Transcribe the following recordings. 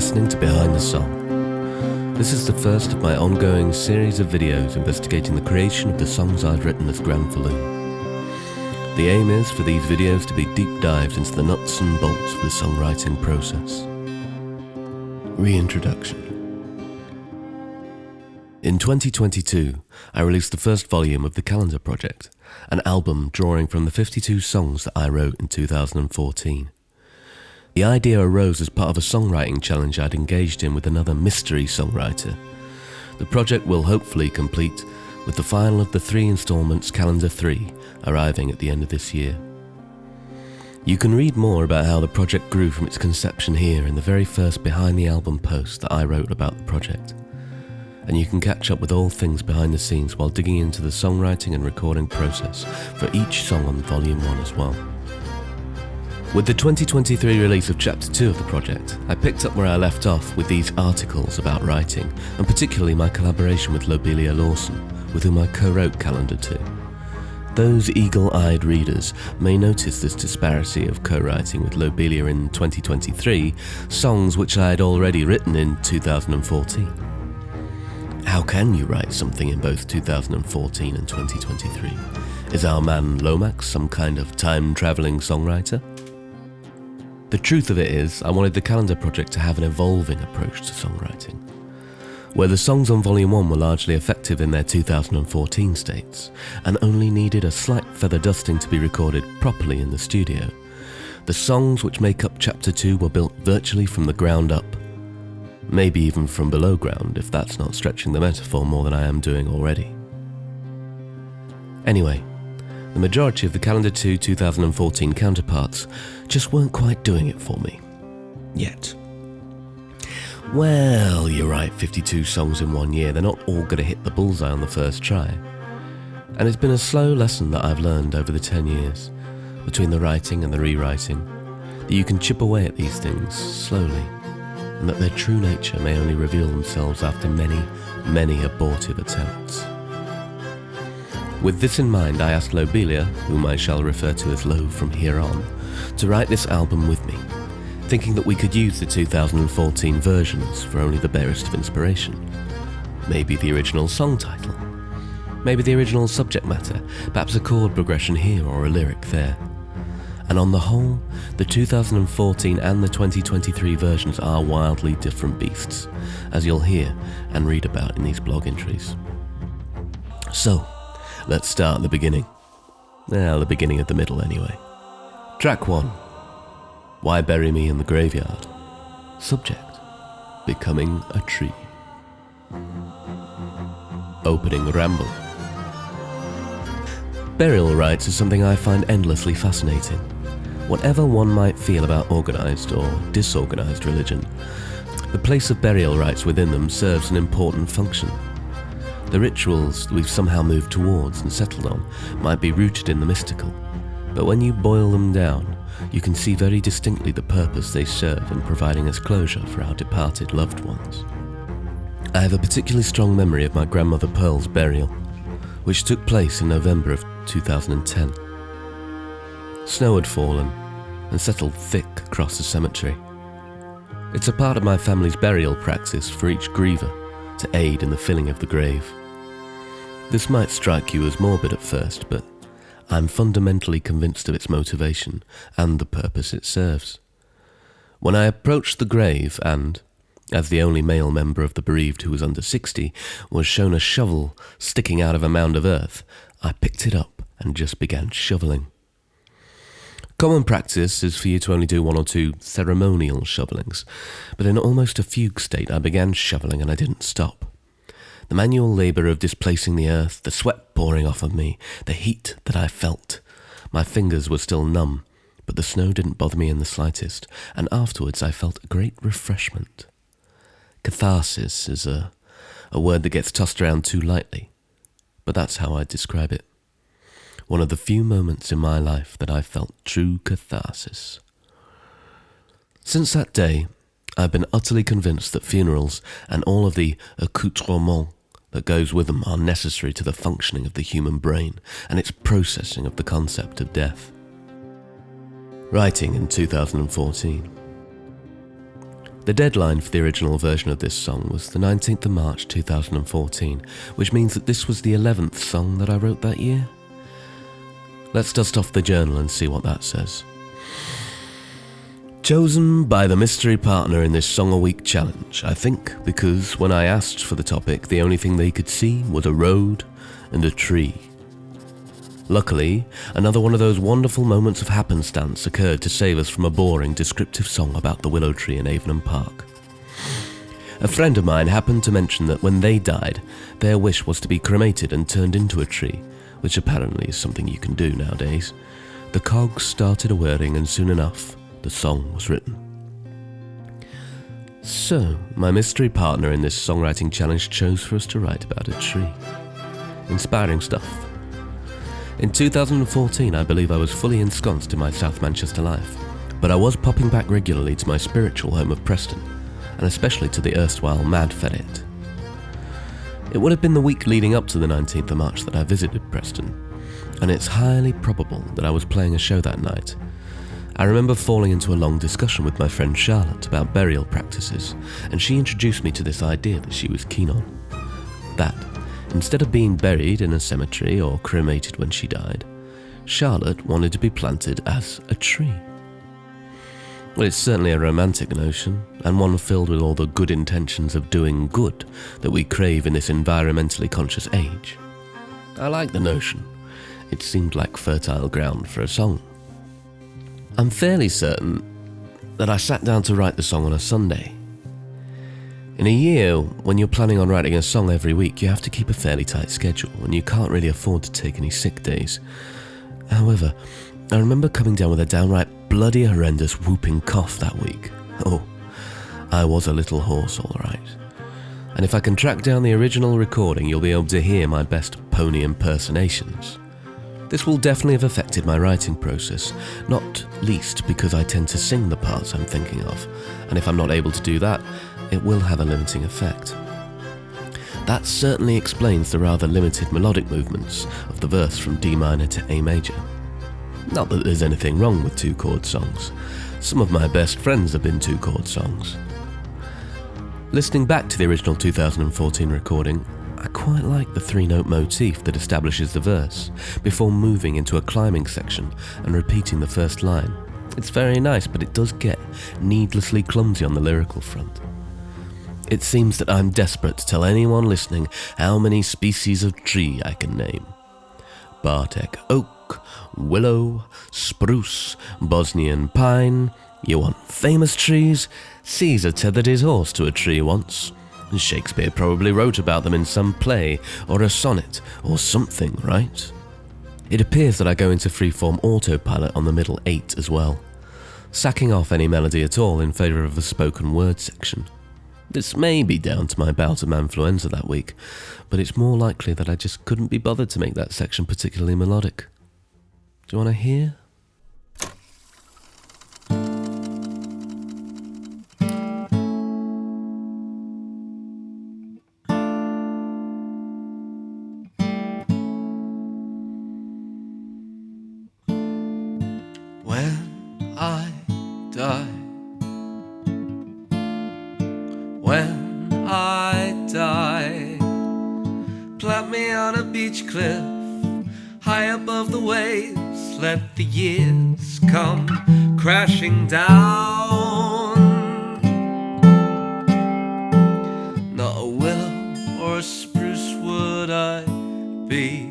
listening to Behind the Song. This is the first of my ongoing series of videos investigating the creation of the songs I've written as Granfalloon. The aim is for these videos to be deep dives into the nuts and bolts of the songwriting process. Reintroduction. In 2022, I released the first volume of the Calendar Project, an album drawing from the 52 songs that I wrote in 2014. The idea arose as part of a songwriting challenge I'd engaged in with another mystery songwriter. The project will hopefully complete with the final of the 3 installments Calendar 3 arriving at the end of this year. You can read more about how the project grew from its conception here in the very first behind the album post that I wrote about the project. And you can catch up with all things behind the scenes while digging into the songwriting and recording process for each song on Volume 1 as well. With the 2023 release of Chapter 2 of the project, I picked up where I left off with these articles about writing, and particularly my collaboration with Lobelia Lawson, with whom I co-wrote Calendar 2. Those eagle-eyed readers may notice this disparity of co-writing with Lobelia in 2023, songs which I had already written in 2014. How can you write something in both 2014 and 2023? Is our man Lomax some kind of time-travelling songwriter? The truth of it is, I wanted the Calendar Project to have an evolving approach to songwriting, where the songs on Volume 1 were largely effective in their 2014 states, and only needed a slight feather dusting to be recorded properly in the studio. The songs which make up Chapter 2 were built virtually from the ground up, maybe even from below ground if that's not stretching the metaphor more than I am doing already. Anyway, the majority of the Calendar 2 2014 counterparts just weren't quite doing it for me. Yet. Well, you write 52 songs in 1 year, they're not all going to hit the bullseye on the first try. And it's been a slow lesson that I've learned over the 10 years, between the writing and the rewriting, that you can chip away at these things slowly, and that their true nature may only reveal themselves after many, many abortive attempts. With this in mind, I asked Lobelia, whom I shall refer to as Lo from here on, to write this album with me, thinking that we could use the 2014 versions for only the barest of inspiration. Maybe the original song title, maybe the original subject matter, perhaps a chord progression here or a lyric there. And on the whole, the 2014 and the 2023 versions are wildly different beasts, as you'll hear and read about in these blog entries. So, let's start at the beginning. Well, the beginning of the middle anyway. Track 1. Why Bury Me in the Graveyard? Subject. Becoming a Tree. Opening Ramble. Burial rites are something I find endlessly fascinating. Whatever one might feel about organised or disorganised religion, the place of burial rites within them serves an important function. The rituals that we've somehow moved towards and settled on might be rooted in the mystical, but when you boil them down, you can see very distinctly the purpose they serve in providing us closure for our departed loved ones. I have a particularly strong memory of my grandmother Pearl's burial, which took place in November of 2010. Snow had fallen and settled thick across the cemetery. It's a part of my family's burial practice for each griever to aid in the filling of the grave. This might strike you as morbid at first, but I'm fundamentally convinced of its motivation and the purpose it serves. When I approached the grave and, as the only male member of the bereaved who was under 60, was shown a shovel sticking out of a mound of earth, I picked it up and just began shoveling. Common practice is for you to only do 1 or 2 ceremonial shovelings, but in almost a fugue state I began shoveling and I didn't stop. The manual labour of displacing the earth, the sweat pouring off of me, the heat that I felt. My fingers were still numb, but the snow didn't bother me in the slightest, and afterwards I felt a great refreshment. Catharsis is a word that gets tossed around too lightly, but that's how I'd describe it. One of the few moments in my life that I felt true catharsis. Since that day, I've been utterly convinced that funerals and all of the accoutrement that goes with them are necessary to the functioning of the human brain and its processing of the concept of death. Writing in 2014. The deadline for the original version of this song was the 19th of March 2014, which means that this was the 11th song that I wrote that year. Let's dust off the journal and see what that says. Chosen by the mystery partner in this Song a Week challenge, I think because when I asked for the topic, the only thing they could see was a road and a tree. Luckily, another one of those wonderful moments of happenstance occurred to save us from a boring, descriptive song about the willow tree in Avon Park. A friend of mine happened to mention that when they died, their wish was to be cremated and turned into a tree, which apparently is something you can do nowadays. The cogs started a-whirring and soon enough, the song was written. So, my mystery partner in this songwriting challenge chose for us to write about a tree. Inspiring stuff. In 2014, I believe I was fully ensconced in my South Manchester life, but I was popping back regularly to my spiritual home of Preston, and especially to the erstwhile Mad Ferret. It would have been the week leading up to the 19th of March that I visited Preston, and it's highly probable that I was playing a show that night. I remember falling into a long discussion with my friend Charlotte about burial practices, and she introduced me to this idea that she was keen on. That, instead of being buried in a cemetery or cremated when she died, Charlotte wanted to be planted as a tree. Well, it's certainly a romantic notion, and one filled with all the good intentions of doing good that we crave in this environmentally conscious age. I like the notion. It seemed like fertile ground for a song. I'm fairly certain that I sat down to write the song on a Sunday. In a year, when you're planning on writing a song every week, you have to keep a fairly tight schedule, and you can't really afford to take any sick days. However, I remember coming down with a downright bloody horrendous whooping cough that week. Oh, I was a little hoarse, all right. And if I can track down the original recording, you'll be able to hear my best pony impersonations. This will definitely have affected my writing process, not least because I tend to sing the parts I'm thinking of, and if I'm not able to do that, it will have a limiting effect. That certainly explains the rather limited melodic movements of the verse from D minor to A major. Not that there's anything wrong with two-chord songs. Some of my best friends have been two-chord songs. Listening back to the original 2014 recording, I quite like the three-note motif that establishes the verse, before moving into a climbing section and repeating the first line. It's very nice, but it does get needlessly clumsy on the lyrical front. It seems that I'm desperate to tell anyone listening how many species of tree I can name. Bartek oak, willow, spruce, Bosnian pine. You want famous trees? Caesar tethered his horse to a tree once. Shakespeare probably wrote about them in some play or a sonnet or something, right? It appears that I go into freeform autopilot on the middle 8 as well, sacking off any melody at all in favour of the spoken word section. This may be down to my bout of manfluenza that week, but it's more likely that I just couldn't be bothered to make that section particularly melodic. Do you want to hear? When I die, when I die, plant me on a beach cliff, high above the waves, let the years come crashing down. Not a willow or a spruce would I be,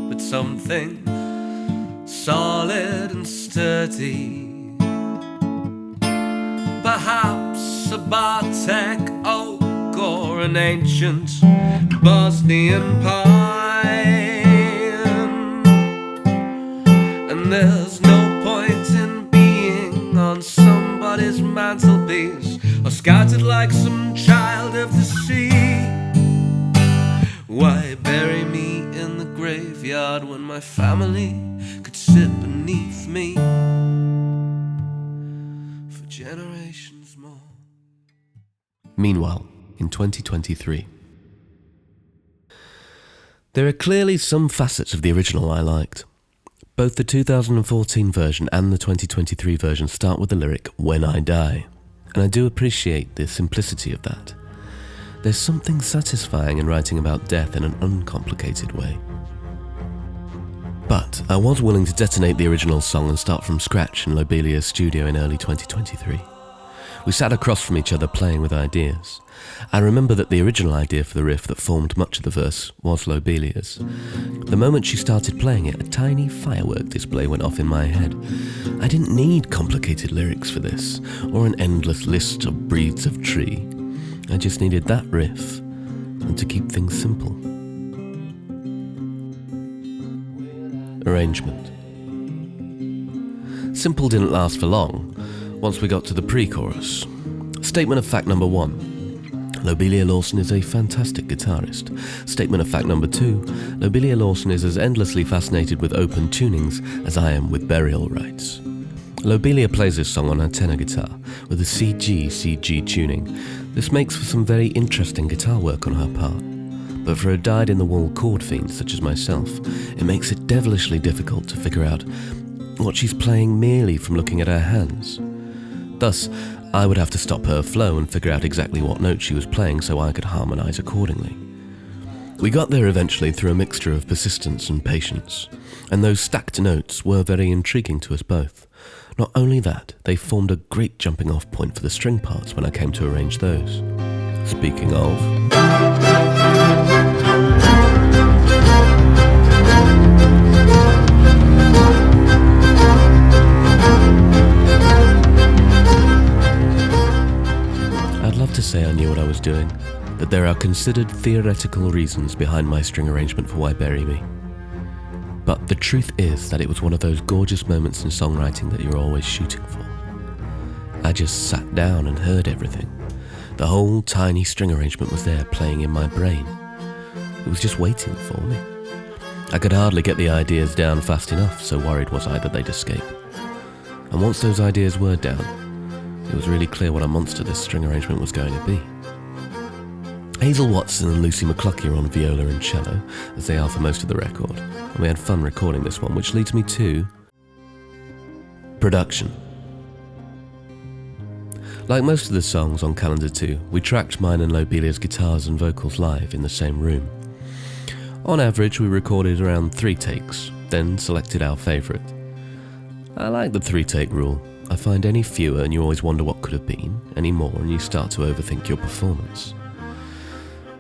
but something solid and sturdy. Perhaps a Bartek oak or an ancient Bosnian pine. And there's no point in being on somebody's mantelpiece or scattered like some child of the sea. Why bury me in the graveyard when my family could sit beneath me for generations more? Meanwhile, in 2023. There are clearly some facets of the original I liked. Both the 2014 version and the 2023 version start with the lyric, "When I die," and I do appreciate the simplicity of that. There's something satisfying in writing about death in an uncomplicated way. But I was willing to detonate the original song and start from scratch in Lobelia's studio in early 2023. We sat across from each other playing with ideas. I remember that the original idea for the riff that formed much of the verse was Lobelia's. The moment she started playing it, a tiny firework display went off in my head. I didn't need complicated lyrics for this, or an endless list of breeds of tree. I just needed that riff, and to keep things simple. Arrangement. Simple didn't last for long. Once we got to the pre-chorus. Statement of fact number 1. Lobelia Lawson is a fantastic guitarist. Statement of fact number 2. Lobelia Lawson is as endlessly fascinated with open tunings as I am with burial rites. Lobelia plays this song on her tenor guitar with a CG tuning. This makes for some very interesting guitar work on her part. But for a dyed-in-the-wool chord fiend such as myself, it makes it devilishly difficult to figure out what she's playing merely from looking at her hands. Thus, I would have to stop her flow and figure out exactly what note she was playing so I could harmonise accordingly. We got there eventually through a mixture of persistence and patience, and those stacked notes were very intriguing to us both. Not only that, they formed a great jumping off point for the string parts when I came to arrange those. Speaking of... I'd love to say I knew what I was doing, that there are considered theoretical reasons behind my string arrangement for Why Bury Me. But the truth is that it was one of those gorgeous moments in songwriting that you're always shooting for. I just sat down and heard everything. The whole tiny string arrangement was there playing in my brain. It was just waiting for me. I could hardly get the ideas down fast enough, so worried was I that they'd escape. And once those ideas were down, it was really clear what a monster this string arrangement was going to be. Hazel Watson and Lucy McCluskey are on viola and cello, as they are for most of the record, and we had fun recording this one, which leads me to... production. Like most of the songs on Calendar 2, we tracked mine and Lobelia's guitars and vocals live in the same room. On average, we recorded around 3 takes, then selected our favourite. I like the 3-take rule. I find any fewer and you always wonder what could have been, any more and you start to overthink your performance.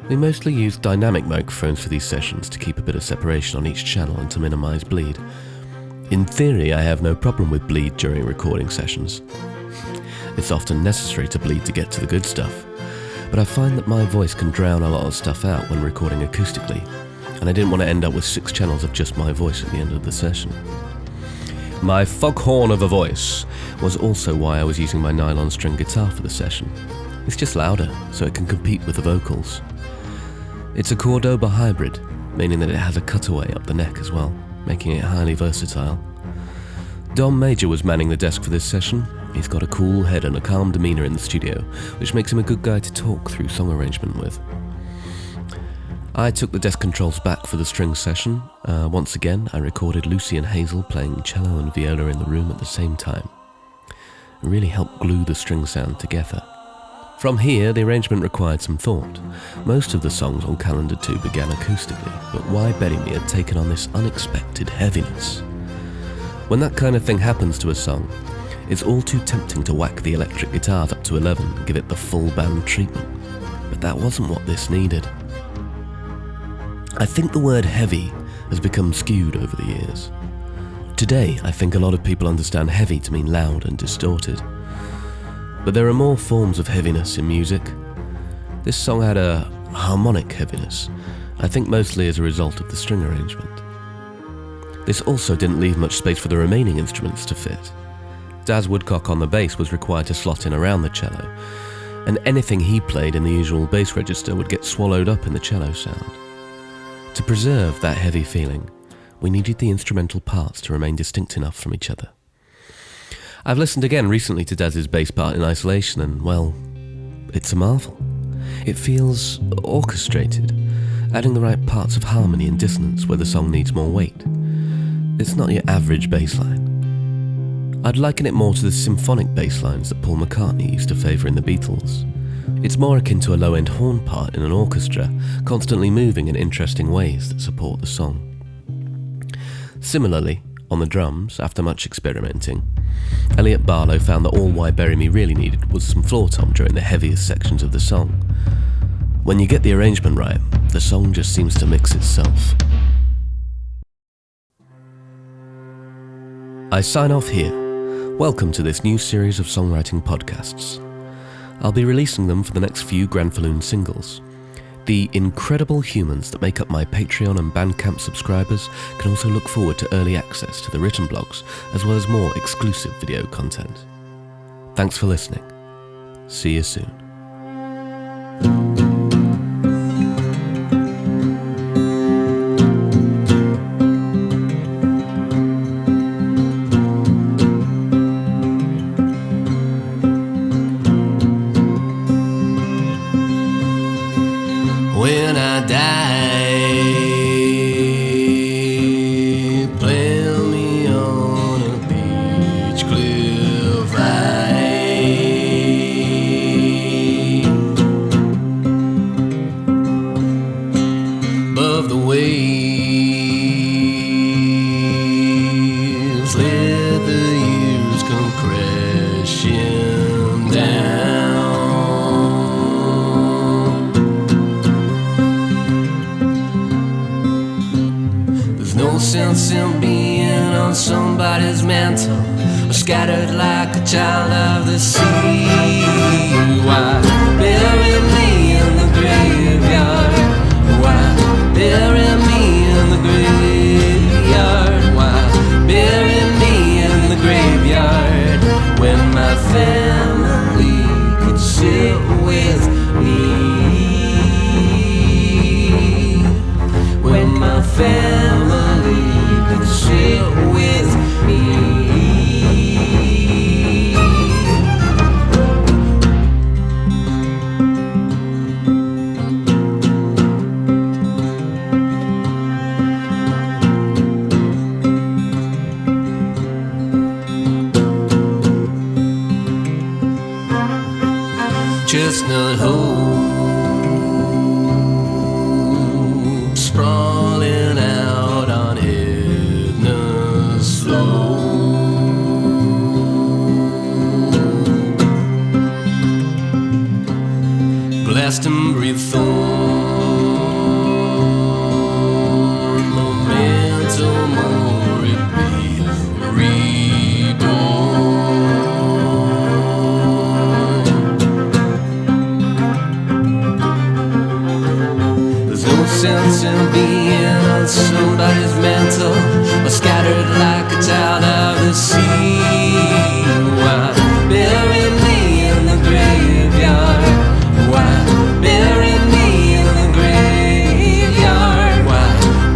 We mostly used dynamic microphones for these sessions to keep a bit of separation on each channel and to minimise bleed. In theory, I have no problem with bleed during recording sessions. It's often necessary to bleed to get to the good stuff, but I find that my voice can drown a lot of stuff out when recording acoustically, and I didn't want to end up with 6 channels of just my voice at the end of the session. My foghorn of a voice was also why I was using my nylon string guitar for the session. It's just louder, so it can compete with the vocals. It's a Cordoba hybrid, meaning that it has a cutaway up the neck as well, making it highly versatile. Dom Major was manning the desk for this session. He's got a cool head and a calm demeanour in the studio, which makes him a good guy to talk through song arrangement with. I took the desk controls back for the string session. Once again, I recorded Lucy and Hazel playing cello and viola in the room at the same time. It really helped glue the string sound together. From here, the arrangement required some thought. Most of the songs on Calendar 2 began acoustically, but Why Bury Me had taken on this unexpected heaviness. When that kind of thing happens to a song, it's all too tempting to whack the electric guitars up to 11 and give it the full band treatment. But that wasn't what this needed. I think the word heavy has become skewed over the years. Today, I think a lot of people understand heavy to mean loud and distorted. But there are more forms of heaviness in music. This song had a harmonic heaviness, I think mostly as a result of the string arrangement. This also didn't leave much space for the remaining instruments to fit. Daz Woodcock on the bass was required to slot in around the cello, and anything he played in the usual bass register would get swallowed up in the cello sound. To preserve that heavy feeling, we needed the instrumental parts to remain distinct enough from each other. I've listened again recently to Daz's bass part in isolation and, well, it's a marvel. It feels orchestrated, adding the right parts of harmony and dissonance where the song needs more weight. It's not your average bass line. I'd liken it more to the symphonic bass lines that Paul McCartney used to favour in the Beatles. It's more akin to a low-end horn part in an orchestra, constantly moving in interesting ways that support the song. Similarly, on the drums, after much experimenting, Elliot Barlow found that all Why Bury Me really needed was some floor tom during the heaviest sections of the song. When you get the arrangement right, the song just seems to mix itself. I sign off here. Welcome to this new series of songwriting podcasts. I'll be releasing them for the next few Granfalloon singles. The incredible humans that make up my Patreon and Bandcamp subscribers can also look forward to early access to the written blogs, as well as more exclusive video content. Thanks for listening. See you soon. When I die, plant me on a beach cliff right above the waves. Let the years come crashing down. No sense in being on somebody's mantle, or scattered like a child of the sea. Why bury me in the graveyard? Why bury me in the graveyard? Why bury me in the graveyard when my family could sit with me? When my family could sit with me. Chestnut hope sprawling out on Etna's slope. Glastonb'ry thorn, Memento, mori, reborn. There's no sense in being on somebody's mantle, or scattered like a child of the sea. Why bury me in the graveyard? Why bury me in the graveyard? Why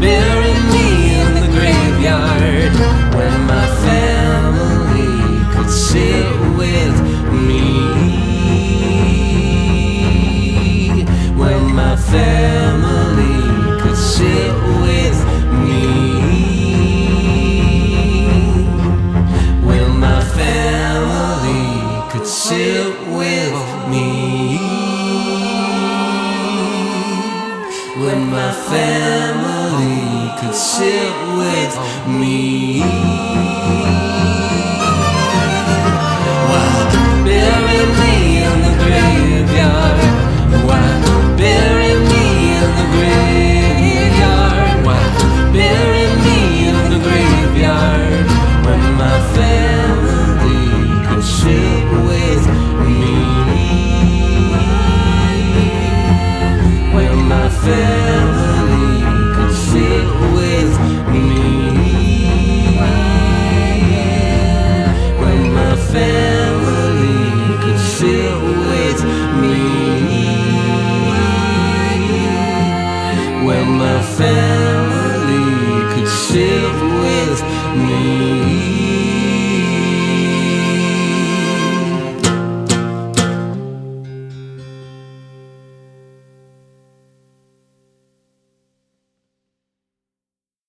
bury me in the graveyard when my family could sit with me? When my family could sit with me. When my family could sit with me. When my family could sit with me.